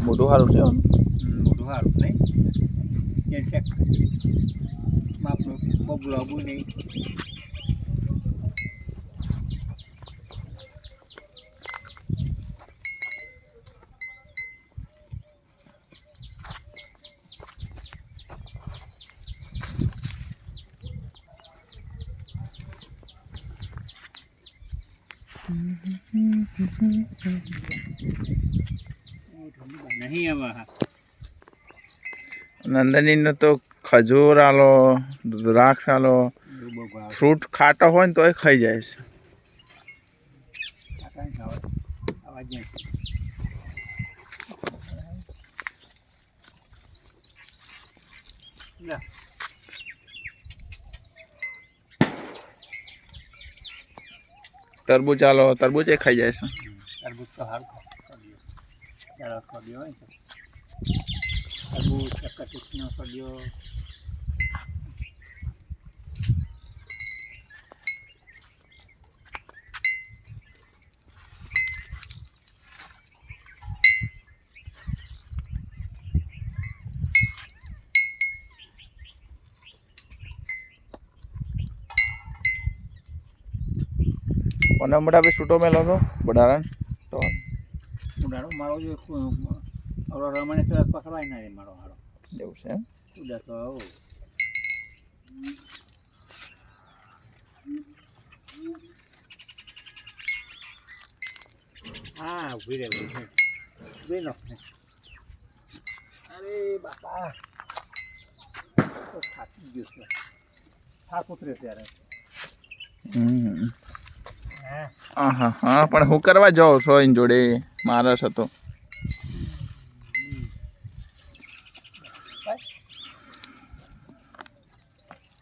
મોટું સારું છે મોટું સારું નહીં ચેક માપનું બબુ લાવવું નહીં નહીં આવા નંદનીનો તો ખજૂર આલો દ્રાક્ષ આલો ફ્રૂટ ખાટો હોય ને તોય ખાઈ જાય છે તરબૂચ આલો તરબૂચ એ ખાઈ જાય છે તરબૂચ તો સારું ખાય સળિયો હોય તો તરબૂચ ચક્કરનો સળિયો અને બડા બે છૂટો મેલો તો બડારા તો ઉડાડો મારો જો આવડો રમણે સરસ પકડાય ના રે મારો હારો એવું છે ઉડા તો હા ઉભી રે ઉભી નો અરે બાપા તો થાકી ગયો છે થાક ઉતરે ત્યારે હા હા પણ હું કરવા જાઉં છો એની જોડે મારસ હતો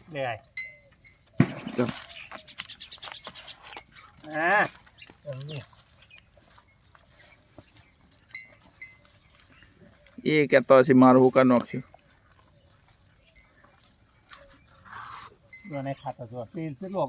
લે આય હા એ કહેતો હશે મારું હું કરી નાખ્યું મને ખાતો જો તેલ કેટલું